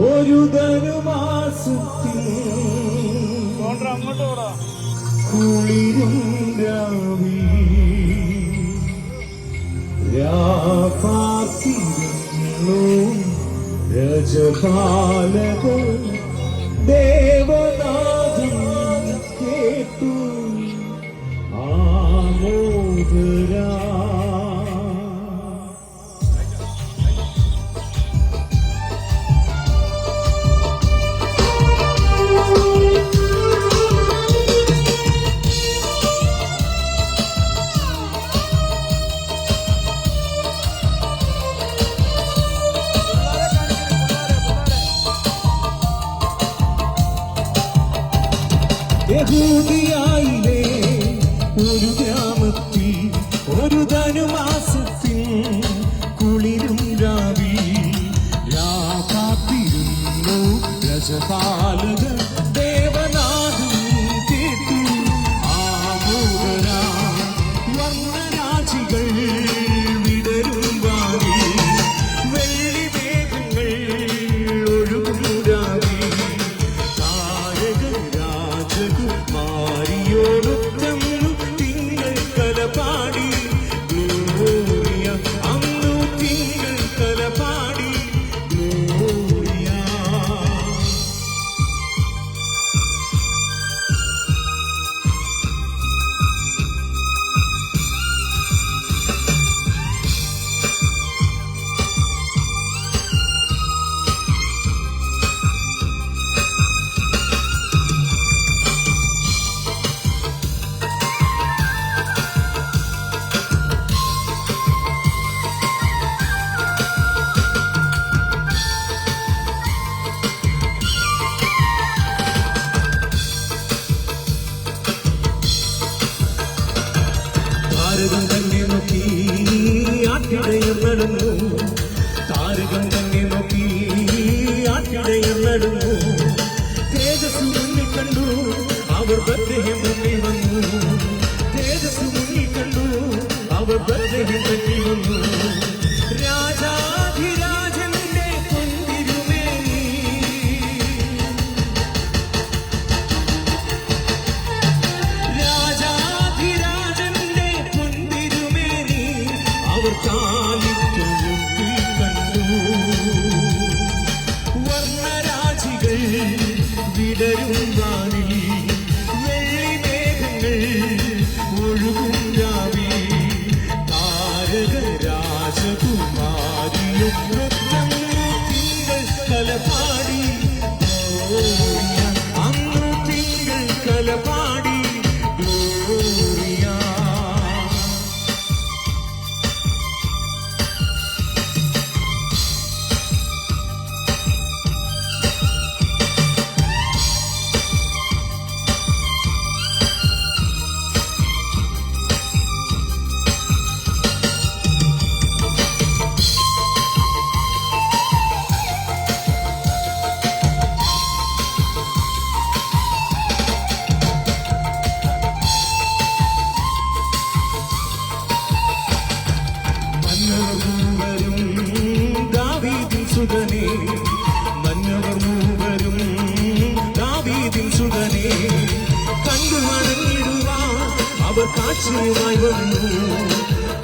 ഒരു ധനുമാസത്തിൽ കുളിരും രാപാർത്തിരുന്നു രജപാലകൻ ദേവനാഥൻ കേട്ടു ആമോദരാ. യഹൂദിയായിലെ ഒരു ഗ്രാമത്തിൽ ഒരു ധനുമാസത്തിൽ കുളിരും രാകാത്തിരുന്നു രജപാലകൻ ദേവനാഥൻ കേട്ടു ആമോദരാ. വർണ്ണരാജികൾ വിടരും വാരി വെള്ളി മേഘങ്ങൾ ഒഴുകും രാവി മാറിയോടുത്തം തിങ്കൾ കലപാടി ഗ്ലോറിയ അന്നു തിങ്കൾ കലപാടി ഗ്ലോറിയ. താരകം തന്നെ നോക്കി ആട്ടിടയർ നടന്നു, താരകം തന്നെ നോക്കി ആട്ടിടയർ നടന്നു. തേജസ് മുന്നിൽ കണ്ടു അവർ ബത്ലഹേം മുന്നിൽ വന്നു, തേജസ് മുന്നിൽ കണ്ടു അവർ ബത്ലഹേം മുന്നിൽ വന്നു. രാജാധിരാജന്റെ പൊൻതിരുമേനി അവർ കാലിത്തൊഴുത്തിൽ കണ്ടു. വർണ്ണരാജികൾ വിടരും വാനിൽ വെള്ളി മേഘങ്ങൾ ഒഴുകും രാവി താരക രാജകുമാരിയും നൃത്തം തിങ്കൾ കലപാടി അന്നു തിങ്കൾ കലപാടി ഗ്ലോറിയ. മന്നവർ മൂവരും ദാവീദിൻ സുതനേ കണ്ടു വണങ്ങിടുവാൻ അവർ കാഴ്ചയുമായി വന്നു,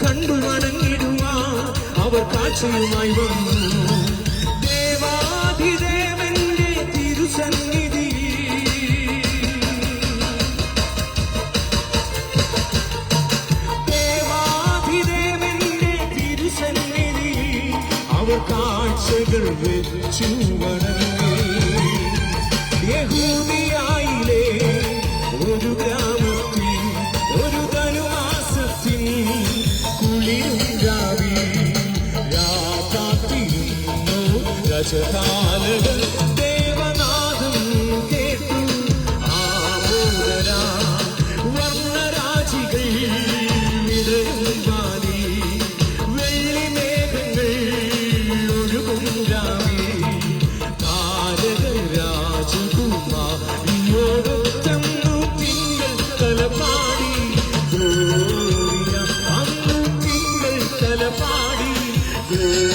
കണ്ടു വണങ്ങിടുവാൻ അവർ കാഴ്ചയുമായി വന്നു. ദേവാധിദേവന്റെ തിരുസന്നിധി അവർ കാഴ്ചകൾ വെച്ചു വണങ്ങി. യഹൂദിയായിലെ ഒരു ഗ്രാമത്തിൽ ഒരു ധനുമാസത്തിൽ കുളിരും രാവി രാകാത്തിരുന്നു രജപാലകൻ ദേവനാഥൻ കേട്ടു ആമോദരാ. വർണ്ണരാജികൾ വിടരും വാനി വെള്ളി മേഘങ്ങൾ ഒഴുകും രാവി താരക രാജകുമാരിയോടൊത്തം തിങ്കൾ കലപാടി ഗ്ലോറിയ അന്നു തിങ്കൾ കലപാടി ഗ്ലോറിയ.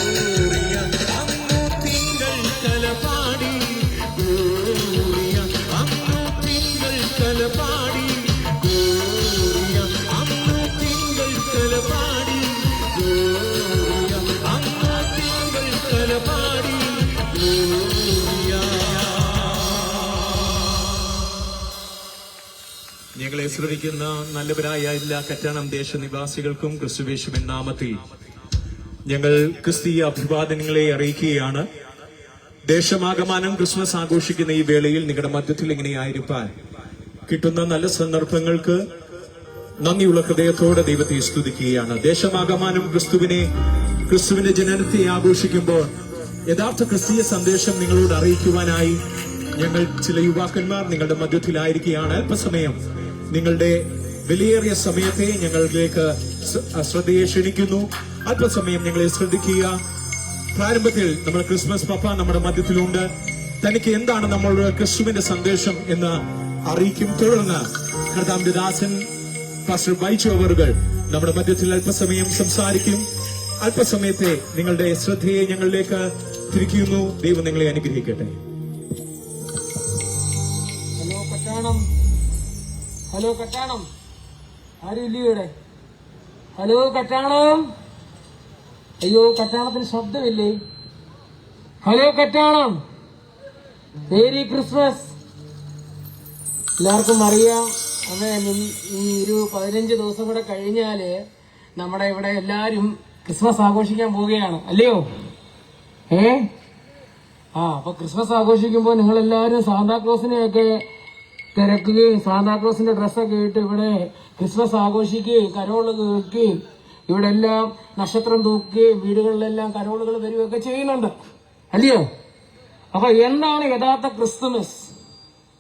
ഞങ്ങളെ ശ്രവിക്കുന്ന നല്ലവരായ എല്ലാ കറ്റാണം ദേശനിവാസികൾക്കും ക്രിസ്തുവേശുവിൻ നാമത്തിൽ ഞങ്ങൾ ക്രിസ്തീയ അഭിവാദനങ്ങളെ അറിയിക്കുകയാണ്. ദേശമാകമാനം ക്രിസ്മസ് ആഘോഷിക്കുന്ന ഈ വേളയിൽ നിങ്ങളുടെ മധ്യത്തിൽ ഇങ്ങനെ ആയിരിക്കാൻ കിട്ടുന്ന നല്ല സന്ദർഭങ്ങൾക്ക് നന്ദിയുള്ള ഹൃദയത്തോടെ ദൈവത്തെ സ്തുതിക്കുകയാണ്. ദേശമാകമാനം ക്രിസ്തുവിന്റെ ജനനത്തെ ആഘോഷിക്കുമ്പോൾ യഥാർത്ഥ ക്രിസ്തീയ സന്ദേശം നിങ്ങളോട് അറിയിക്കുവാനായി ഞങ്ങൾ ചില യുവാക്കന്മാർ നിങ്ങളുടെ മധ്യത്തിലായിരിക്കുകയാണ്. അല്പസമയം നിങ്ങളുടെ വിലയേറിയ സമയത്തെ ഞങ്ങളിലേക്ക് ശ്രദ്ധയെ ക്ഷണിക്കുന്നു. അല്പസമയം ഞങ്ങളെ ശ്രദ്ധിക്കുക. പ്രാരംഭത്തിൽ നമ്മുടെ ക്രിസ്മസ് പപ്പ നമ്മുടെ മധ്യത്തിലുണ്ട്. തനിക്ക് എന്താണ് നമ്മളുടെ ക്രിസ്തുവിന്റെ സന്ദേശം എന്ന് അറിയിക്കും. തുടർന്ന് കർത്താവിന്റെ ദാസൻ പാസ്റ്റർ ബൈജു അവറുകൾ നമ്മുടെ മധ്യത്തിൽ അല്പസമയം സംസാരിക്കും. അല്പസമയത്തെ നിങ്ങളുടെ ശ്രദ്ധയെ ഞങ്ങളിലേക്ക് തിരിക്കുന്നു. ദൈവം നിങ്ങളെ അനുഗ്രഹിക്കട്ടെ. ഹലോ കറ്റാണം, ആരും ഇല്ല ഇവിടെ? ഹലോ കറ്റാണം. അയ്യോ, കറ്റാണത്തിന് ശബ്ദമില്ലേ? ഹലോ കറ്റാണം, മേരി ക്രിസ്മസ്. എല്ലാവർക്കും അറിയാം, അതെ, ഈ ഒരു 15 ദിവസം കൂടെ കഴിഞ്ഞാല് നമ്മുടെ ഇവിടെ എല്ലാരും ക്രിസ്മസ് ആഘോഷിക്കാൻ പോവുകയാണ്, അല്ലയോ? അപ്പൊ ക്രിസ്മസ് ആഘോഷിക്കുമ്പോൾ നിങ്ങളെല്ലാരും സാന്താക്ലോസിനെയൊക്കെ തിരക്കുകയും സാന്താക്ലോസിന്റെ ഡ്രസ്സൊക്കെ ഇട്ട് ഇവിടെ ക്രിസ്മസ് ആഘോഷിക്കുകയും കരോള് കേൾക്കുകയും ഇവിടെ എല്ലാം നക്ഷത്രം തൂക്കുകയും വീടുകളിലെല്ലാം കരോളുകൾ വരികയൊക്കെ ചെയ്യുന്നുണ്ട്, അല്ലയോ? അപ്പൊ എന്താണ് യഥാർത്ഥ ക്രിസ്തുമസ്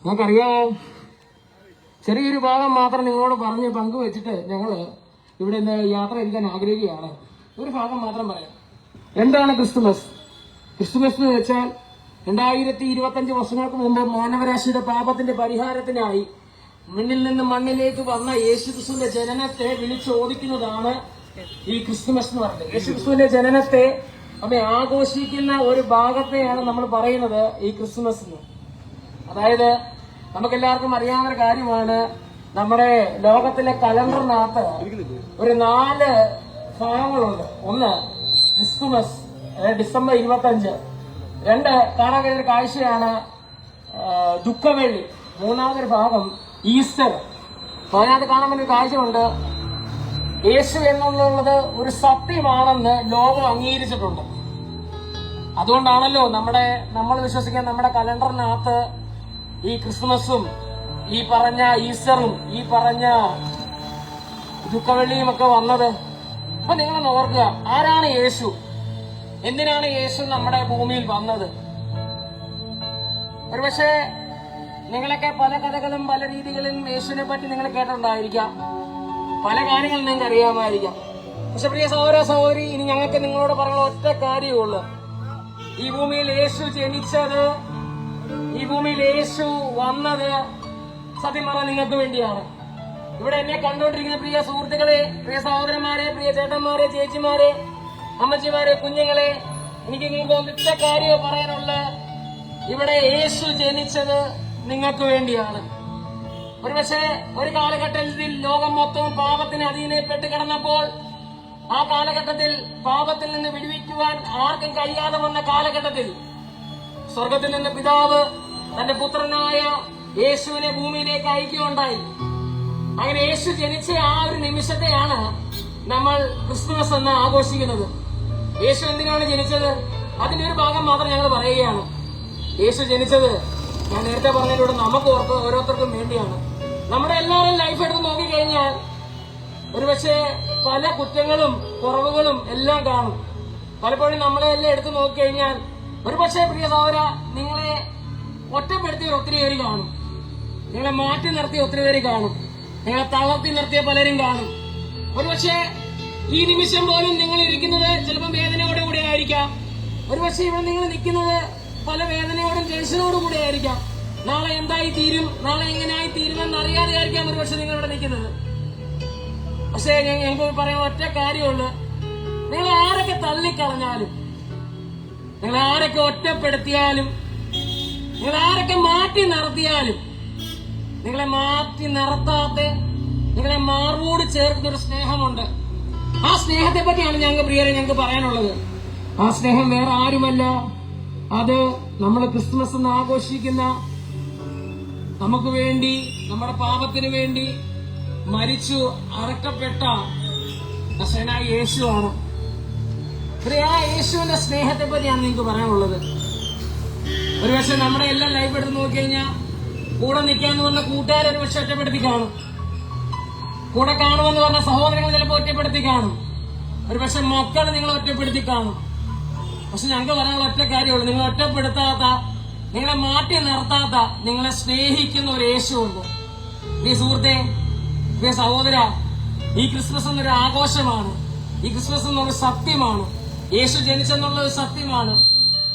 നിങ്ങൾക്കറിയാമോ? ചെറിയൊരു ഭാഗം മാത്രം നിങ്ങളോട് പറഞ്ഞ് പങ്കുവെച്ചിട്ട് ഞങ്ങള് ഇവിടെ യാത്ര ഇരിക്കാൻ ആഗ്രഹിക്കുകയാണ്. ഒരു ഭാഗം മാത്രം പറയാം. എന്താണ് ക്രിസ്തുമസ്? ക്രിസ്തുമസ് എന്ന് വെച്ചാൽ 2025 വർഷങ്ങൾക്ക് മുമ്പ് മാനവരാശിയുടെ പാപത്തിന്റെ പരിഹാരത്തിനായി മണ്ണിൽ നിന്ന് മണ്ണിലേക്ക് വന്ന യേശുക്രിസ്തുവിന്റെ ജനനത്തെ വിളിച്ചോദിക്കുന്നതാണ് ഈ ക്രിസ്തുമസ് എന്ന് പറയുന്നത്. യേശുക്രിസ്തുവിന്റെ ജനനത്തെ ആഘോഷിക്കുന്ന ഒരു ഭാഗത്തെയാണ് നമ്മൾ പറയുന്നത് ഈ ക്രിസ്തുമസ് എന്ന്. അതായത് നമുക്കെല്ലാവർക്കും അറിയാവുന്ന കാര്യമാണ്, നമ്മുടെ ലോകത്തിലെ കലണ്ടറിനകത്ത് ഒരു 4 ഭാഗങ്ങളുണ്ട്. ഒന്ന് ക്രിസ്തുമസ്, ഡിസംബർ 25. 2 കാണാൻ കഴിയുന്ന കാഴ്ചയാണ് ദുഃഖവെള്ളി. 3ാമതൊരു ഭാഗം ഈസ്റ്റർ. അതിനകത്ത് കാണാൻ പറ്റുന്ന കാഴ്ചയുണ്ട്, യേശു എന്നുള്ളത് ഒരു സത്യമാണെന്ന് ലോകം അംഗീകരിച്ചിട്ടുണ്ട്. അതുകൊണ്ടാണല്ലോ നമ്മൾ വിശ്വസിക്കാൻ നമ്മുടെ കലണ്ടറിനകത്ത് ഈ ക്രിസ്മസും ഈ പറഞ്ഞ ഈസ്റ്ററും ഈ പറഞ്ഞ ദുഃഖവെള്ളിയും ഒക്കെ വന്നത്. അപ്പൊ നിങ്ങളൊന്ന് ഓർക്കുക, ആരാണ് യേശു? എന്തിനാണ് യേശു നമ്മുടെ ഭൂമിയിൽ വന്നത്? ഒരുപക്ഷെ നിങ്ങളൊക്കെ പല കഥകളും പല രീതികളിലും യേശുവിനെ പറ്റി നിങ്ങൾ കേട്ടിട്ടുണ്ടായിരിക്കാം, പല കാര്യങ്ങളും നിങ്ങൾക്ക് അറിയാമായിരിക്കാം. പക്ഷെ പ്രിയ സഹോദര സഹോദരി, ഇനി ഞങ്ങൾക്ക് നിങ്ങളോട് പറയാനുള്ള ഒറ്റ കാര്യമുള്ളൂ. ഈ ഭൂമിയിൽ യേശു ജനിച്ചത്, ഈ ഭൂമിയിൽ യേശു വന്നത് സത്യം പറഞ്ഞാൽ നിങ്ങൾക്ക് വേണ്ടിയാണ്. ഇവിടെ എന്നെ കണ്ടുകൊണ്ടിരിക്കുന്ന പ്രിയ സുഹൃത്തുക്കളെ, പ്രിയ സഹോദരന്മാരെ, പ്രിയ ചേട്ടന്മാരെ, ചേച്ചിമാരെ, അമ്മച്ചിമാരെ, കുഞ്ഞുങ്ങളെ, എനിക്ക് നിങ്ങൾക്ക് ഒറ്റ കാര്യം പറയാനുള്ള, ഇവിടെ യേശു ജനിച്ചത് നിങ്ങൾക്ക് വേണ്ടിയാണ്. ഒരുപക്ഷെ ഒരു കാലഘട്ടത്തിൽ ലോകം മൊത്തവും പാപത്തിന് അധീനപ്പെട്ട് കിടന്നപ്പോൾ, ആ കാലഘട്ടത്തിൽ പാപത്തിൽ നിന്ന് വിടുവിക്കുവാൻ ആർക്കും കഴിയാതെ വന്ന കാലഘട്ടത്തിൽ സ്വർഗത്തിൽ നിന്ന് പിതാവ് തന്റെ പുത്രനായ യേശുവിനെ ഭൂമിയിലേക്ക് അയക്കുകയുണ്ടായി. അങ്ങനെ യേശു ജനിച്ച ആ ഒരു നിമിഷത്തെയാണ് നമ്മൾ ക്രിസ്തുമസ് എന്ന് ആഘോഷിക്കുന്നത്. യേശു എന്തിനാണ് ജനിച്ചത്? അതിന്റെ ഒരു ഭാഗം മാത്രം ഞങ്ങൾ പറയുകയാണ്. യേശു ജനിച്ചത്, ഞാൻ നേരത്തെ പറഞ്ഞതിലൂടെ നമുക്ക് ഓരോരുത്തർക്കും വേണ്ടിയാണ്. നമ്മുടെ എല്ലാവരും ലൈഫ് എടുത്ത് നോക്കിക്കഴിഞ്ഞാൽ ഒരുപക്ഷെ പല കുറ്റങ്ങളും കുറവുകളും എല്ലാം കാണും. പലപ്പോഴും നമ്മളെ എല്ലാം എടുത്ത് നോക്കിക്കഴിഞ്ഞാൽ ഒരുപക്ഷെ പ്രിയ സഹോദര, നിങ്ങളെ ഒറ്റപ്പെടുത്തിയ ഒത്തിരി പേര് കാണും, നിങ്ങളെ മാറ്റി നിർത്തിയ ഒത്തിരി പേര് കാണും, നിങ്ങളെ തളർത്തി നിർത്തിയ പലരും കാണും. ഒരുപക്ഷെ ഈ നിമിഷം പോലും നിങ്ങൾ ഇരിക്കുന്നത് ചിലപ്പോൾ വേദനയോടെ കൂടെ ആയിരിക്കാം. ഒരുപക്ഷെ ഇവിടെ നിങ്ങൾ നിൽക്കുന്നത് പല വേദനയോടും ടെൻഷനോടും കൂടെ ആയിരിക്കാം. നാളെ എന്തായി തീരും, നാളെ എങ്ങനെയായി തീരുമെന്ന് അറിയാതെ ആയിരിക്കാം ഒരുപക്ഷെ നിങ്ങൾ ഇവിടെ നിൽക്കുന്നത്. പക്ഷെ ഞങ്ങൾക്ക് പറയാൻ ഒറ്റ കാര്യമുള്ളൂ, നിങ്ങൾ ആരൊക്കെ തള്ളിക്കളഞ്ഞാലും, നിങ്ങൾ ആരൊക്കെ ഒറ്റപ്പെടുത്തിയാലും, നിങ്ങൾ ആരൊക്കെ മാറ്റി നിർത്തിയാലും, നിങ്ങളെ മാറ്റി നിർത്താത്ത, നിങ്ങളെ മാർവോട് ചേർക്കുന്നൊരു സ്നേഹമുണ്ട്. ആ സ്നേഹത്തെ പറ്റിയാണ് ഞങ്ങൾക്ക് പറയാനുള്ളത്. ആ സ്നേഹം വേറെ ആരുമല്ല, അത് നമ്മൾ ക്രിസ്മസ് എന്ന് ആഘോഷിക്കുന്ന നമുക്ക് വേണ്ടി, നമ്മുടെ പാപത്തിന് വേണ്ടി മരിച്ചു അറക്കപ്പെട്ട നസറേയനായ യേശുവാണ്. ആ യേശുവിന്റെ സ്നേഹത്തെ പറ്റിയാണ് നിങ്ങൾക്ക് പറയാനുള്ളത്. ഒരുപക്ഷെ നമ്മുടെ എല്ലാം ലൈഫ് എടുത്ത് നോക്കിക്കഴിഞ്ഞാൽ കൂടെ നിൽക്കാന്ന് പറഞ്ഞ കൂട്ടുകാരെ ഒരുപക്ഷെ ഒറ്റപ്പെടുത്തി കാണും, കൂടെ കാണുമെന്ന് പറഞ്ഞ സഹോദരങ്ങൾ ചിലപ്പോൾ ഒറ്റപ്പെടുത്തി കാണും, ഒരുപക്ഷെ മക്കൾ നിങ്ങളെ ഒറ്റപ്പെടുത്തി കാണും. പക്ഷെ ഞങ്ങൾക്ക് പറയാനുള്ള ഒറ്റ കാര്യമുള്ളൂ, നിങ്ങൾ ഒറ്റപ്പെടുത്താത്ത, നിങ്ങളെ മാറ്റി നിർത്താത്ത, നിങ്ങളെ സ്നേഹിക്കുന്ന ഒരു യേശുവുണ്ട്. പ്രിയ സുഹൃത്തെ, പ്രിയ സഹോദര, ഈ ക്രിസ്മസ് എന്നൊരു ആഘോഷമാണ്. ഈ ക്രിസ്മസ് എന്നൊരു സത്യമാണ്. യേശു ജനിച്ചെന്നുള്ള ഒരു സത്യമാണ്.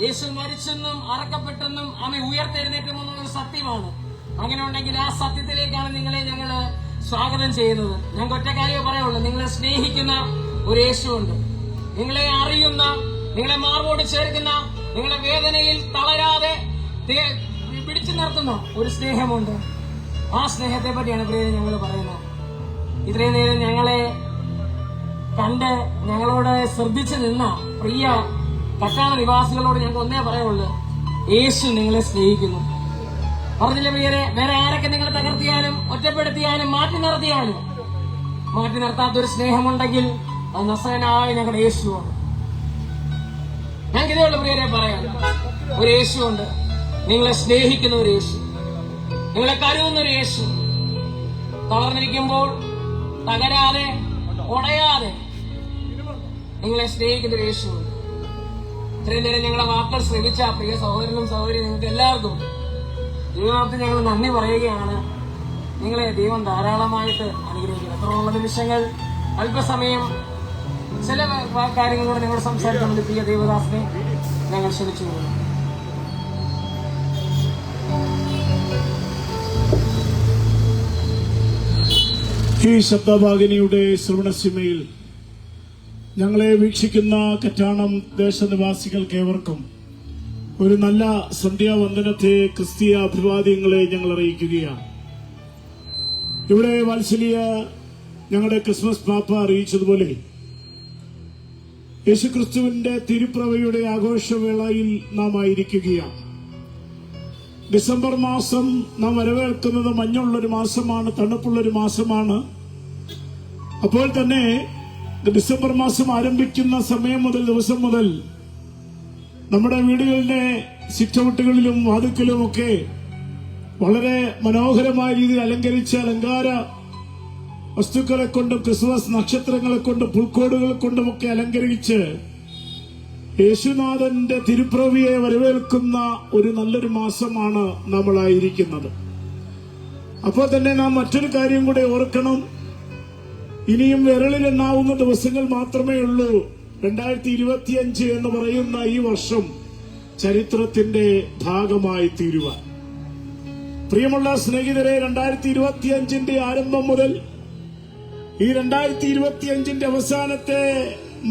യേശു മരിച്ചെന്നും അറക്കപ്പെട്ടെന്നും അവൻ ഉയർത്തെഴുന്നേറ്റുമെന്നുള്ളൊരു സത്യമാണ്. അങ്ങനെ ഉണ്ടെങ്കിൽ ആ സത്യത്തിലേക്കാണ് നിങ്ങളെ ഞങ്ങൾ സ്വാഗതം ചെയ്യുന്നത്. ഞങ്ങൾക്ക് ഒറ്റ കാര്യമേ പറയുള്ളൂ, നിങ്ങളെ സ്നേഹിക്കുന്ന ഒരു യേശുവുണ്ട്. നിങ്ങളെ അറിയുന്ന, നിങ്ങളെ മാർവോട് ചേർക്കുന്ന, നിങ്ങളെ വേദനയിൽ തളരാതെ പിടിച്ചു നിർത്തുന്ന ഒരു സ്നേഹമുണ്ട്. ആ സ്നേഹത്തെ പറ്റിയാണ് പ്രിയ ഞങ്ങൾ പറയുന്നത്. ഇത്രയും നേരം ഞങ്ങളെ കണ്ട് ഞങ്ങളോട് ശ്രദ്ധിച്ചു നിന്ന പ്രിയ കറ്റാന നിവാസികളോട് ഞങ്ങൾക്ക് ഒന്നേ പറയുള്ളൂ, യേശു നിങ്ങളെ സ്നേഹിക്കുന്നു. പറഞ്ഞില്ലേ പ്രിയരെ, വേറെ ആരൊക്കെ നിങ്ങൾ തകർത്തിയാലും ഒറ്റപ്പെടുത്തിയാലും മാറ്റി നിർത്താത്തൊരു സ്നേഹമുണ്ടെങ്കിൽ അത് നസറേയനായ ഞങ്ങളുടെ യേശുവാണ്. ഞങ്ങൾക്ക് ഇതേ ഉള്ളൂ പ്രിയരെ പറയാൻ. ഒരു യേശുവുണ്ട്, നിങ്ങളെ സ്നേഹിക്കുന്ന ഒരു യേശു, നിങ്ങളെ കരുതുന്ന ഒരു യേശു, തളർന്നിരിക്കുമ്പോൾ തകരാതെ ഉടയാതെ നിങ്ങളെ സ്നേഹിക്കുന്ന ഒരു യേശുവുണ്ട്. ഇത്രയും നേരം ഞങ്ങളുടെ വാക്കുകൾ ശ്രമിച്ച പ്രിയ സഹോദരനും സഹോദരി, നിങ്ങൾക്ക് എല്ലാവർക്കും ദൈവനാമത്തിൽ ഞങ്ങൾ നന്ദി പറയുകയാണ്. നിങ്ങളെ ദൈവം ധാരാളമായിട്ട് അനുഗ്രഹിക്കും. എത്രയുള്ള നിമിഷങ്ങൾ അല്പസമയം ചില കാര്യങ്ങളോട് നിങ്ങൾ സംസാരിക്കുന്നത് പ്രിയ ദേവദാസിനെ ഞങ്ങൾ ക്ഷണിച്ചു പോകുന്നു. ഈ ശബ്ദവാഹിനിയുടെ ശ്രവണസീമയിൽ ഞങ്ങളെ വീക്ഷിക്കുന്ന കറ്റാണം ദേശനിവാസികൾക്ക് ഏവർക്കും ഒരു നല്ല സന്ധ്യാവന്ദനത്തെ, ക്രിസ്തീയ അഭിവാദ്യങ്ങളെ ഞങ്ങൾ അറിയിക്കുകയാണ്. ഇവിടെ വാത്സല്യ ഞങ്ങളുടെ ക്രിസ്മസ് പാപ്പ അറിയിച്ചതുപോലെ യേശുക്രിസ്തുവിന്റെ തിരുപ്രവയുടെ ആഘോഷവേളയിൽ നാം ആയിരിക്കുകയാണ്. ഡിസംബർ മാസം നാം വരവേൽക്കുന്നത് മഞ്ഞുള്ളൊരു മാസമാണ്, തണുപ്പുള്ളൊരു മാസമാണ്. അപ്പോൾ തന്നെ ഡിസംബർ മാസം ആരംഭിക്കുന്ന സമയം മുതൽ, ദിവസം മുതൽ നമ്മുടെ വീടുകളിലെ സിറ്റൗട്ടുകളിലും വാതുക്കലുമൊക്കെ വളരെ മനോഹരമായ രീതിയിൽ അലങ്കരിച്ച അലങ്കാര വസ്തുക്കളെ കൊണ്ടും ക്രിസ്മസ് നക്ഷത്രങ്ങളെ കൊണ്ടും പുൽക്കോടുകളെ കൊണ്ടുമൊക്കെ അലങ്കരിച്ച് യേശുനാഥന്റെ തിരുപ്രവിയെ വരവേൽക്കുന്ന ഒരു നല്ലൊരു മാസമാണ് നമ്മളായിരിക്കുന്നത്. അപ്പോൾ തന്നെ നാം മറ്റൊരു കാര്യം കൂടെ ഓർക്കണം. ഇനിയും വിരളിലെണ്ണാവുന്ന ദിവസങ്ങൾ മാത്രമേ ഉള്ളൂ 2025 എന്ന് പറയുന്ന ഈ വർഷം ചരിത്രത്തിന്റെ ഭാഗമായി തീരുവാൻ. പ്രിയമുള്ള സ്നേഹിതരെ, 2025 ആരംഭം മുതൽ ഈ 2025 അവസാനത്തെ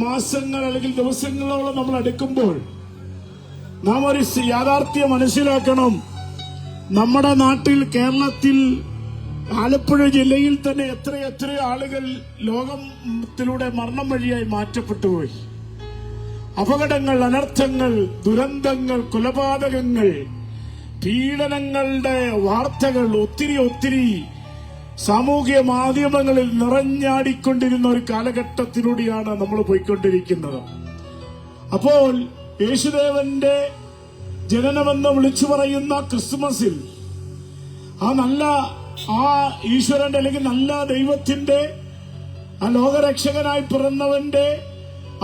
മാസങ്ങൾ അല്ലെങ്കിൽ ദിവസങ്ങളോളം നമ്മൾ അടുക്കുമ്പോൾ നാം ഒരു യാഥാർത്ഥ്യം മനസ്സിലാക്കണം. നമ്മുടെ നാട്ടിൽ, കേരളത്തിൽ, ആലപ്പുഴ ജില്ലയിൽ തന്നെ എത്രയെത്ര ആളുകൾ ലോകത്തിലൂടെ മരണം വഴിയായി മാറ്റപ്പെട്ടു പോയി. അപകടങ്ങൾ, അനർത്ഥങ്ങൾ, ദുരന്തങ്ങൾ, കൊലപാതകങ്ങൾ, പീഡനങ്ങളുടെ വാർത്തകൾ ഒത്തിരി സാമൂഹ്യ മാധ്യമങ്ങളിൽ നിറഞ്ഞാടിക്കൊണ്ടിരുന്ന ഒരു കാലഘട്ടത്തിലൂടെയാണ് നമ്മൾ പോയിക്കൊണ്ടിരിക്കുന്നത്. അപ്പോൾ യേശുദേവന്റെ ജനനമെന്ന് വിളിച്ചു പറയുന്ന ക്രിസ്മസിൽ ആ ഈശ്വരന്റെ അല്ലെങ്കിൽ നല്ല ദൈവത്തിന്റെ, ആ ലോകരക്ഷകനായി പിറന്നവന്റെ,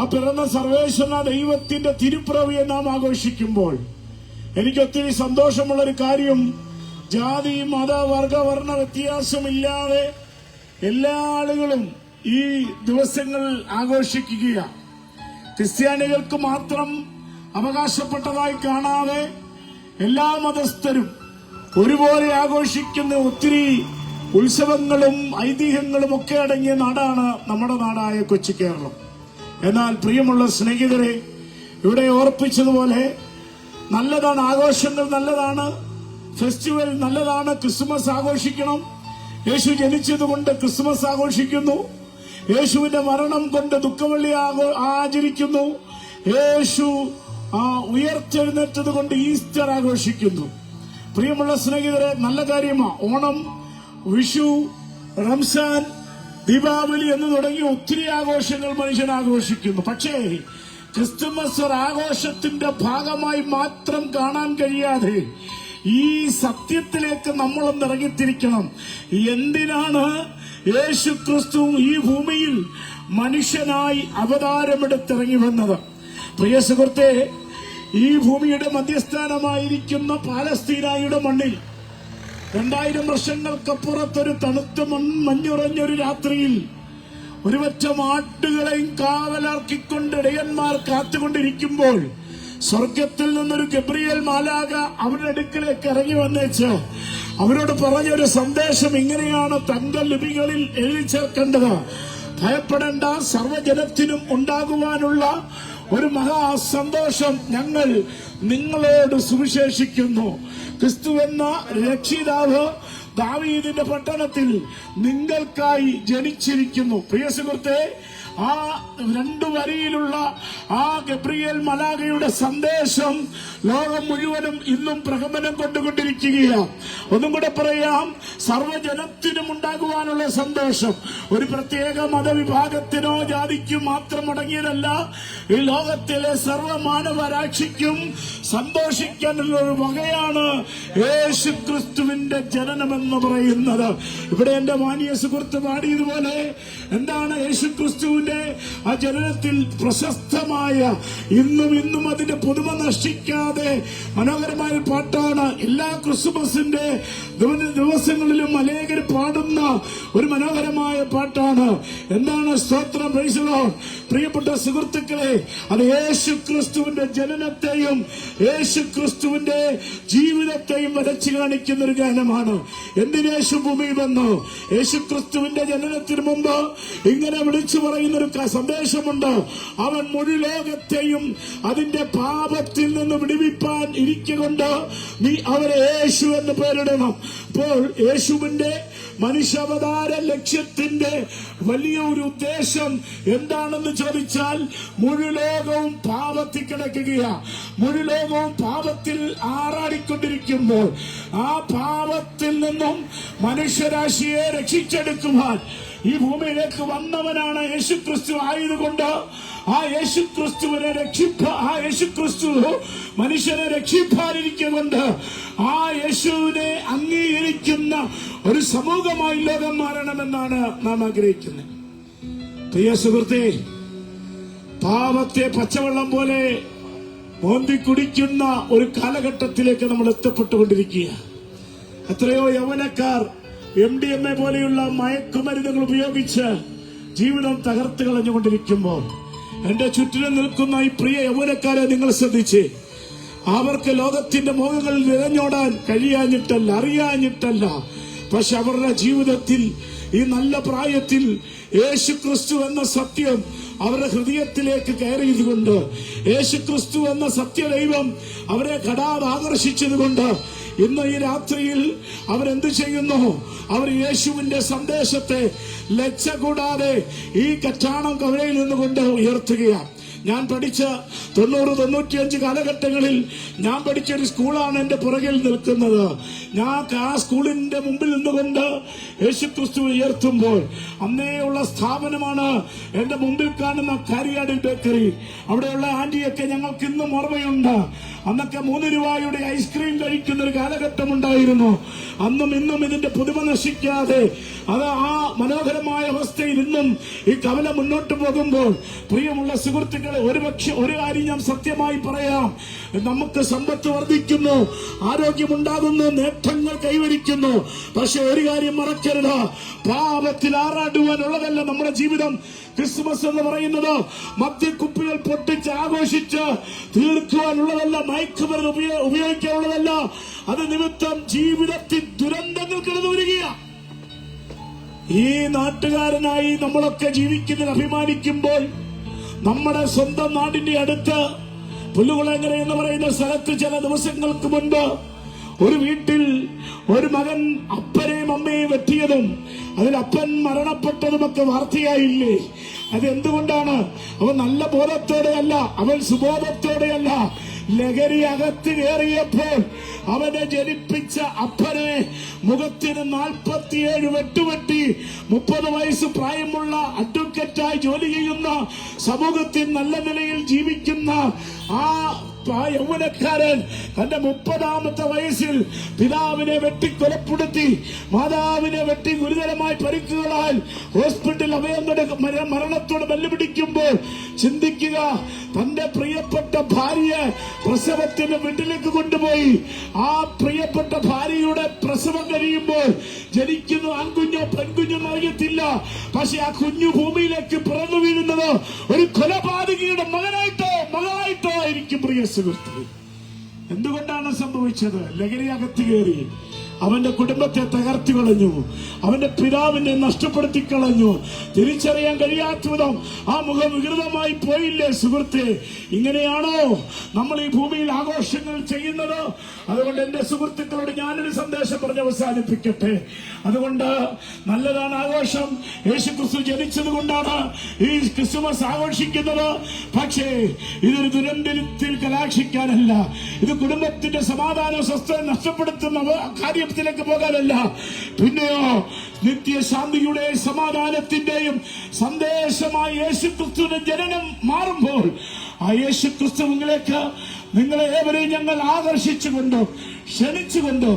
ആ പിറന്ന സർവേശ്വര ദൈവത്തിന്റെ തിരുപ്പിറവിയെ നാം ആഘോഷിക്കുമ്പോൾ എനിക്കൊത്തിരി സന്തോഷമുള്ളൊരു കാര്യം, ജാതി, മത, വർഗ, വർണ്ണ വ്യത്യാസമില്ലാതെ എല്ലാ ആളുകളും ഈ ദിവസങ്ങൾ ആഘോഷിക്കുകയാണ്. ക്രിസ്ത്യാനികൾക്ക് മാത്രം അവകാശപ്പെട്ടതായി കാണാതെ എല്ലാ മതസ്ഥരും ഒരുപോലെ ആഘോഷിക്കുന്ന ഒത്തിരി ഉത്സവങ്ങളും ഐതിഹ്യങ്ങളും ഒക്കെ അടങ്ങിയ നാടാണ് നമ്മുടെ നാടായ കൊച്ചു കേരളം. എന്നാൽ പ്രിയമുള്ള സ്നേഹിതരെ, ഇവിടെ ഓർപ്പിച്ചതുപോലെ നല്ലതാണ്, ആഘോഷങ്ങൾ നല്ലതാണ്, ഫെസ്റ്റിവൽ നല്ലതാണ്, ക്രിസ്മസ് ആഘോഷിക്കണം. യേശു ജനിച്ചതുകൊണ്ട് ക്രിസ്മസ് ആഘോഷിക്കുന്നു, യേശുവിന്റെ മരണം കൊണ്ട് ദുഃഖവെള്ളി ആചരിക്കുന്നു, യേശു ഉയർത്തെഴുന്നേറ്റത് കൊണ്ട് ഈസ്റ്റർ ആഘോഷിക്കുന്നു. പ്രിയമുള്ള സ്നേഹിതരെ, നല്ല കാര്യമാണ്. ഓണം, വിഷു, റംസാൻ, ദീപാവലി എന്ന് തുടങ്ങിയ ഒത്തിരി ആഘോഷങ്ങൾ മനുഷ്യൻ ആഘോഷിക്കുന്നു. പക്ഷേ ക്രിസ്തുമസ് ഒരു ആഘോഷത്തിന്റെ ഭാഗമായി മാത്രം കാണാൻ കഴിയാതെ ഈ സത്യത്തിലേക്ക് നമ്മളൊന്ന് ഇറങ്ങിത്തിരിക്കണം. എന്തിനാണ് യേശു ക്രിസ്തു ഈ ഭൂമിയിൽ മനുഷ്യനായി അവതാരമെടുത്തിറങ്ങി വന്നത്? പ്രിയ സുഹൃത്തെ, ഈ ഭൂമിയുടെ മധ്യസ്ഥാനമായിരിക്കുന്ന പാലസ്തീനായുടെ മണ്ണിൽ 2000 വർഷങ്ങൾക്കപ്പുറത്തൊരു തണുത്ത മഞ്ഞുറഞ്ഞൊരു രാത്രിയിൽ ഒരുപറ്റം ആട്ടുകളെയും കാവലാർക്കിക്കൊണ്ട് ഇടയന്മാർ കാത്തുകൊണ്ടിരിക്കുമ്പോൾ സ്വർഗത്തിൽ നിന്നൊരു ഗബ്രിയേൽ മാലാഖ അവരുടെ അടുക്കലേക്ക് ഇറങ്ങി വന്നേച്ച് അവരോട് പറഞ്ഞൊരു സന്ദേശം ഇങ്ങനെയാണ് തന്റെ ലിപികളിൽ എഴുതി ചേർക്കേണ്ടത്: ഭയപ്പെടേണ്ട, സർവ്വജനത്തിനും ഉണ്ടാകുവാനുള്ള ഒരു മഹാസന്തോഷം ഞങ്ങൾ നിങ്ങളോട് സുവിശേഷിക്കുന്നു. ക്രിസ്തു എന്ന രക്ഷിതാവ് ദാവീദിന്റെ പട്ടണത്തിൽ നിങ്ങൾക്കായി ജനിച്ചിരിക്കുന്നു. പ്രിയ സുഹൃത്തെ, ആ 2 വരിയിലുള്ള ആ ഗബ്രിയേൽ മാലാഖയുടെ സന്ദേശം ലോകം മുഴുവനും ഇന്നും പ്രകമ്പനം കൊണ്ടുകൊണ്ടിരിക്കുകയാണ്. ഒന്നും കൂടെ പറയാം, സർവ്വജനത്തിനും ഉണ്ടാകുവാനുള്ള സന്തോഷം ഒരു പ്രത്യേക മതവിഭാഗത്തിനോ ജാതിക്കോ മാത്രം അടങ്ങിയതല്ല. ഈ ലോകത്തിലെ സർവ്വമാനവരാശിക്കും സന്തോഷിക്കാനുള്ള ഒരു വകയാണ് യേശു ക്രിസ്തുവിന്റെ ജനനമെന്ന് പറയുന്നത്. ഇവിടെ എന്റെ മാന്യ സുഹൃത്ത് പാടിയതുപോലെ എന്താണ് യേശു ക്രിസ്തുവിന്റെ ആ ജനനത്തിൽ പ്രശസ്തമായ ഇന്നും അതിന്റെ പുതുമ നശിക്കാതെ മനോഹരമായ പാട്ടാണ്. എല്ലാ ക്രിസ്തുമസിന്റെ ദിവസങ്ങളിലും അനേകർ പാടുന്ന ഒരു മനോഹരമായ പാട്ടാണ്. എന്താണ്? സ്തോത്രം, പ്രൈസ് ദി ലോർഡ്. പ്രിയപ്പെട്ട സുഹൃത്തുക്കളെ, അത് യേശു ക്രിസ്തുവിന്റെ ജനനത്തെയും യേശു ക്രിസ്തുവിന്റെ ജീവിതത്തെയും വരച്ചു കാണിക്കുന്ന ഒരു ഗാനമാണ്. എന്തിന് യേശു ഭൂമിയിൽ വന്നു? യേശു ക്രിസ്തുവിന്റെ ജനനത്തിന് മുമ്പ് ഇങ്ങനെ വിളിച്ചു പറയുന്ന ഒരു സന്ദേശമുണ്ട്: അവൻ മുഴു ലോകത്തെയും അതിന്റെ പാപത്തിൽ നിന്ന് വിടുവിപ്പാൻ ഇരിക്കൊണ്ട് നീ അവരെ യേശു എന്ന് പേരിടണം. അപ്പോൾ യേശുവിന്റെ മനുഷ്യാവതാര ലക്ഷ്യത്തിന്റെ വലിയ ഒരു ഉദ്ദേശം എന്താണെന്ന് ചോദിച്ചാൽ, മുഴു ലോകവും പാപത്തിൽ കിടക്കുകയാണ്. മുഴു ലോകവും പാപത്തിൽ ആറാടിക്കൊണ്ടിരിക്കുമ്പോൾ ആ പാപത്തിൽ നിന്നും മനുഷ്യരാശിയെ രക്ഷിച്ചെടുക്കുവാൻ ഈ ഭൂമിയിലേക്ക് വന്നവനാണ് യേശുക്രിസ്തു. ആയതുകൊണ്ട് ആ യേശുക്രിസ്തു മനുഷ്യനെ രക്ഷിപ്പാനിരിക്കൊണ്ട് ആ യേശുവിനെ അംഗീകരിക്കുന്ന ഒരു സമൂഹമായി ലോകം മാറണമെന്നാണ് നാം ആഗ്രഹിക്കുന്നത്. പ്രിയ സുഹൃത്തേ, പാപത്തെ പച്ചവെള്ളം പോലെ മോന്തി കുടിക്കുന്ന ഒരു കാലഘട്ടത്തിലേക്ക് നമ്മൾ എത്തപ്പെട്ടുകൊണ്ടിരിക്കുക. എത്രയോ യൗവനക്കാർ MDMA പോലെയുള്ള മയക്കുമരുന്നുകൾ ഉപയോഗിച്ച് ജീവിതം തകർത്ത് കളഞ്ഞുകൊണ്ടിരിക്കുമ്പോൾ എന്റെ ചുറ്റിലും നിൽക്കുന്ന ഈ പ്രിയ യൗവനക്കാരെ നിങ്ങൾ ശ്രദ്ധിച്ച്, അവർക്ക് ലോകത്തിന്റെ മോഹങ്ങളിൽ നിറഞ്ഞോടാൻ കഴിയാഞ്ഞിട്ടല്ല, അറിയാഞ്ഞിട്ടല്ല. പക്ഷെ അവരുടെ ജീവിതത്തിൽ ഈ നല്ല പ്രായത്തിൽ യേശുക്രിസ്തു എന്ന സത്യം അവരുടെ ഹൃദയത്തിലേക്ക് കയറിയതുകൊണ്ട്, യേശുക്രിസ്തു എന്ന സത്യദൈവം അവരെ ഘടാതെ ആകർഷിച്ചതുകൊണ്ട് ഇന്ന് ഈ രാത്രിയിൽ അവരെന്ത് ചെയ്യുന്നു? അവർ യേശുവിന്റെ സന്ദേശത്തെ ലജ്ജ കൂടാതെ ഈ കറ്റാണം കവലയിൽ നിന്നുകൊണ്ട് ഉയർത്തുകയാണ്. ഞാൻ പഠിച്ച 90-95 കാലഘട്ടങ്ങളിൽ ഞാൻ പഠിച്ച ഒരു സ്കൂളാണ് എന്റെ പുറകിൽ നിൽക്കുന്നത്. ഞാൻ ആ സ്കൂളിന്റെ മുമ്പിൽ നിന്നുകൊണ്ട് യേശുക്രിസ്തു ഉയർത്തുമ്പോൾ അന്നേയുള്ള സ്ഥാപനമാണ് എന്റെ മുമ്പിൽ കാണുന്ന കാരിയാട് ബേക്കറി. അവിടെയുള്ള ആന്റിയൊക്കെ ഞങ്ങൾക്ക് ഇന്നും ഓർമ്മയുണ്ട്. അന്നൊക്കെ 3 രൂപയുടെ ഐസ്ക്രീം കഴിക്കുന്ന ഒരു കാലഘട്ടം ഉണ്ടായിരുന്നു. അന്നും ഇന്നും ഇതിന്റെ പുതുമ നശിക്കാതെ അത് ആ മനോഹരമായ അവസ്ഥയിൽ ഇന്നും ഈ കവല മുന്നോട്ട് പോകുമ്പോൾ, പ്രിയമുള്ള സുഹൃത്തുക്കളെ, ഒരു കാര്യം ഞാൻ സത്യമായി പറയാം: നമുക്ക് സമ്പത്ത് വർദ്ധിക്കുന്നു, ആരോഗ്യമുണ്ടാകുന്നു, നേട്ടങ്ങൾ കൈവരിക്കുന്നു. പക്ഷെ ഒരു കാര്യം മറക്കരുത്, പാപത്തിൽ ആറാടുവാനുള്ളതല്ല നമ്മുടെ ജീവിതം. ക്രിസ്മസ് എന്ന് പറയുന്നത് മദ്യക്കുപ്പികൾ പൊട്ടിച്ച് ആഘോഷിച്ച് തീർക്കുവാനുള്ളതല്ല, മയക്കുമരുന്ന് ഉപയോഗിക്കാനുള്ളതല്ല. അത് നിമിത്തം ജീവിതത്തിൽ ദുരന്തങ്ങൾ കടന്നു വരികയാണ്. ഈ നാട്ടുകാരനായി നമ്മളൊക്കെ ജീവിക്കുന്നതിൽ അഭിമാനിക്കുമ്പോൾ നമ്മുടെ സ്വന്തം നാടിന്റെ അടുത്ത് പുല്ലുകുളങ്ങര എന്ന് പറയുന്ന സ്ഥലത്ത് ചില ദിവസങ്ങൾക്ക് മുൻപ് ഒരു വീട്ടിൽ ഒരു മകൻ അപ്പനെയും അമ്മയെയും വെട്ടിയതും അതിൽ അപ്പൻ മരണപ്പെട്ടതുമൊക്കെ വാർത്തയായില്ലേ? അത് എന്തുകൊണ്ടാണ്? അവൻ നല്ല ബോധത്തോടെയല്ല, അവൻ സുബോധത്തോടെയല്ല, ലഹരി അകത്ത് കയറിയപ്പോൾ അവനെ ജനിപ്പിച്ച അപ്പനെ മുഖത്തിന് 47 വെട്ടുവെട്ടി 30 വയസ്സ് പ്രായമുള്ള അഡ്വക്കറ്റായി ജോലി ചെയ്യുന്ന, സമൂഹത്തിൽ നല്ല നിലയിൽ ജീവിക്കുന്ന ആ യൗവനക്കാരൻ തന്റെ 30-ാമത്തെ വയസ്സിൽ പിതാവിനെ വെട്ടിക്കൊലപ്പെടുത്തി, മാതാവിനെ വെട്ടി ഗുരുതരമായി പരിക്കുകളാൽ ഹോസ്പിറ്റലിൽ മരണത്തോട് വെല്ലുപിടിക്കുമ്പോൾ ചിന്തിക്കുക, തന്റെ പ്രിയപ്പെട്ട ഭാര്യയെ പ്രസവത്തിന്റെ വീട്ടിലേക്ക് കൊണ്ടുപോയി. ആ പ്രിയപ്പെട്ട ഭാര്യയുടെ പ്രസവം കഴിയുമ്പോൾ ജനിക്കുന്നു ആൺകുഞ്ഞോ പെൺകുഞ്ഞോ അറിയത്തില്ല. പക്ഷെ ആ കുഞ്ഞു ഭൂമിയിലേക്ക് പിറന്നു വീഴുന്നത് ഒരു കൊലപാതകിയുടെ മകളായിട്ടോ ആയിരിക്കും. പ്രിയ സുഹൃത്ത്, എന്തുകൊണ്ടാണ് സംഭവിച്ചത്? ലഹരി അകത്ത് കയറി അവന്റെ കുടുംബത്തെ തകർത്തി കളഞ്ഞു, അവന്റെ പിതാവിനെ നഷ്ടപ്പെടുത്തി കളഞ്ഞു. തിരിച്ചറിയാൻ കഴിയാത്ത വിധം ആ മുഖം വികൃതമായി പോയില്ലേ സുഹൃത്തെ? ഇങ്ങനെയാണോ നമ്മൾ ഈ ഭൂമിയിൽ ആഘോഷങ്ങൾ ചെയ്യുന്നത്? അതുകൊണ്ട് എന്റെ സുഹൃത്തുക്കളോട് ഞാനൊരു സന്ദേശം പറഞ്ഞ് അവസാനിപ്പിക്കട്ടെ. അതുകൊണ്ട് നല്ലതാണ് ആഘോഷം, യേശുക്രിസ്തു ജനിച്ചത് കൊണ്ടാണ് ഈ ക്രിസ്തുമസ് ആഘോഷിക്കുന്നത്. പക്ഷേ ഇതൊരു ദുരന്തത്തിൽ കലാക്ഷിക്കാനല്ല, ഇത് കുടുംബത്തിന്റെ സമാധാന സ്വസ്ഥത നഷ്ടപ്പെടുത്തുന്ന കാര്യത്തിലേക്ക് പോകാനല്ല, പിന്നെയോ നിത്യശാന്തിയുടെ സമാധാനത്തിന്റെയും സന്ദേശമായി യേശുക്രിസ്തുവിന്റെ ജനനം മാറുമ്പോൾ ആ യേശുക്രിസ്തുവിലേക്ക് നിങ്ങളെ ഏവരെയും ഞങ്ങൾ ആകർഷിച്ചുകൊണ്ട് ക്ഷണിച്ചുകൊണ്ട്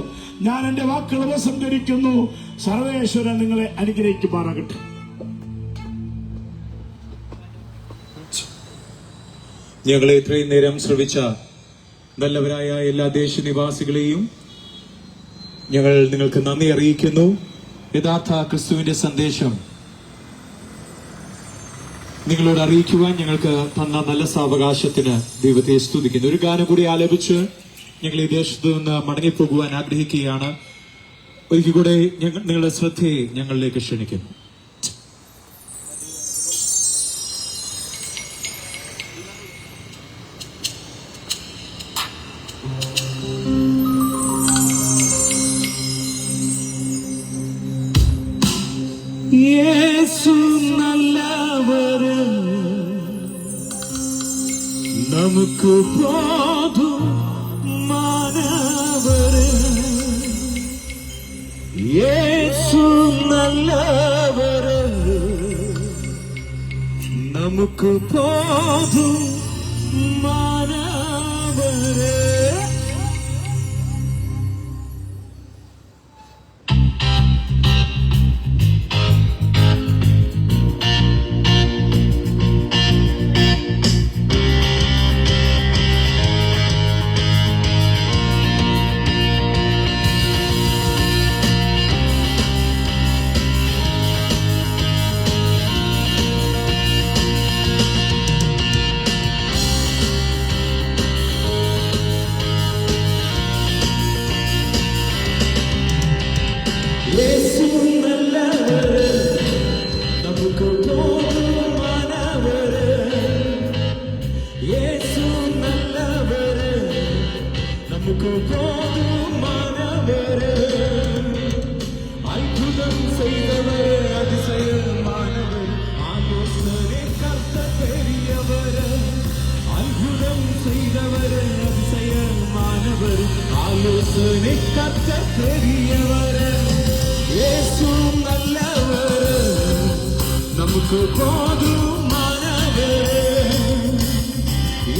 ഞാൻ എന്റെ വാക്കുകൾ ഉപസംഹരിക്കുന്നു. സർവേശ്വരൻ നിങ്ങളെ അനുഗ്രഹിക്കുമാറാകട്ടെ. ഞങ്ങളെ ഇത്രയും നേരം ശ്രവിച്ച നല്ലവരായ എല്ലാ ദേശനിവാസികളെയും ഞങ്ങൾ നിങ്ങൾക്ക് നന്ദി അറിയിക്കുന്നു. യഥാർത്ഥ ക്രിസ്തുവിന്റെ സന്ദേശം നിങ്ങളോട് അറിയിക്കുവാൻ ഞങ്ങൾക്ക് തന്ന നല്ല സാവകാശത്തിന് ദൈവത്തെ സ്തുതിക്കുന്നു. ഒരു ഗാനം കൂടി ആലപിച്ച് ഞങ്ങൾ ഈ ദേശത്ത് നിന്ന് മടങ്ങിപ്പോകുവാൻ ആഗ്രഹിക്കുകയാണ്. ഒരിക്കൽ കൂടെ നിങ്ങളുടെ ശ്രദ്ധയെ ഞങ്ങളിലേക്ക് ക്ഷണിക്കുന്നു. യേശു നല്ലവര്, നമുക്ക് പോതും മാനവര്. യേശു നല്ലവര്, നമുക്ക് പോതും മാനവര്. അത്ഭുതം ചെയ്തവര്, അതിശയമാനവർ, ആലോചനെ കർത്ത പെരിയവര്. അത്ഭുതം ചെയ്തവര്, അതിശയമാനവർ, ആലോചനെ കർത്ത പെരിയവര്. യേശു നല്ലവര്, നമുക്ക് പോതുമാനവര്.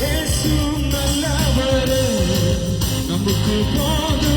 യേശു നല്ലവര്, നമുക്ക് പോതുമാനവര്.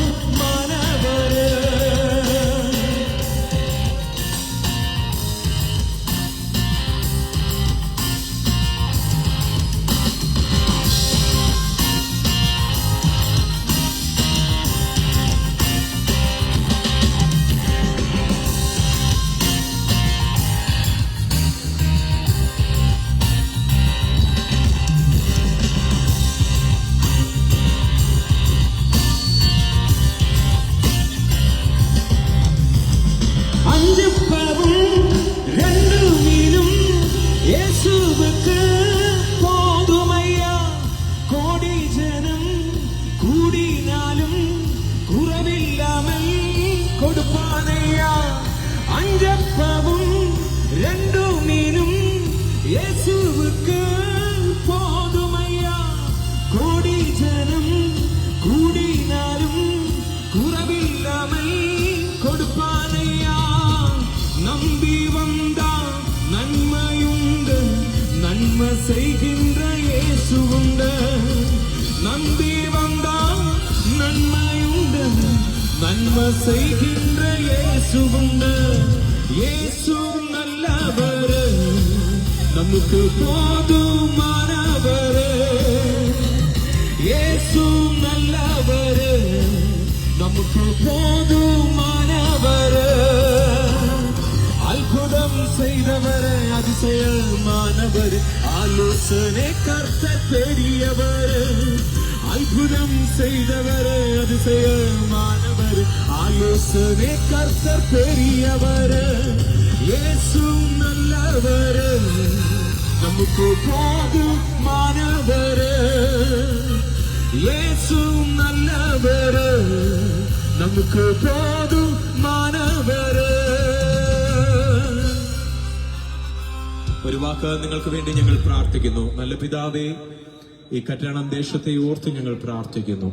செய்கின்ற இயேசு உண்டு. நம்பி வந்தால் நன்மையுண்டு. நன்மை செய்கின்ற இயேசு உண்டு. இயேசு நல்லவர், நமக்கு போதுமானவர். இயேசு நல்லவர், நமக்கு போதுமானவர். அற்புதம் செய்தவர், அதிசயமானவர். ஆலோசனை கர்த்தர் பெரியவர். அற்புதம் செய்தவர், அதிசயமானவர். ஆலோசனை கர்த்தர் பெரியவர். இயேசு நல்லவர், நமக்கு போதுமானவர். இயேசு நல்லவர், നമുക്ക് പോതുമാനവർ. ഒരു വാക്ക് നിങ്ങൾക്ക് വേണ്ടി ഞങ്ങൾ പ്രാർത്ഥിക്കുന്നു. നല്ല പിതാവേ, ഈ കറ്റാണം ദേശത്തെ ഓർത്ത് ഞങ്ങൾ പ്രാർത്ഥിക്കുന്നു.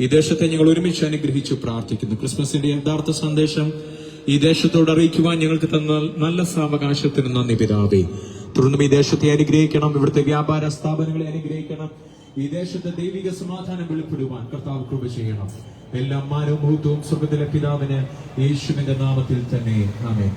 ഈ ദേശത്തെ ഞങ്ങൾ ഒരുമിച്ച് അനുഗ്രഹിച്ചു പ്രാർത്ഥിക്കുന്നു. ക്രിസ്മസിന്റെ യഥാർത്ഥ സന്ദേശം ഈ ദേശത്തോട് അറിയിക്കുവാൻ ഞങ്ങൾക്ക് തന്ന നല്ല സാവകാശത്തിന് നന്ദി പിതാവേ. തുടർന്നും ഈ ദേശത്തെ അനുഗ്രഹിക്കണം, ഇവിടുത്തെ വ്യാപാര സ്ഥാപനങ്ങളെ അനുഗ്രഹിക്കണം. ഈ ദേശത്തെ ദൈവിക സമാധാനം വെളിപ്പെടുവാൻ കർത്താവ് കൃപ ചെയ്യണം. എല്ലാ മാനവും മഹത്വവും സ്വർഗ്ഗത്തിലെ പിതാവിന് യേശുവിന്റെ നാമത്തിൽ തന്നെ ആമേൻ.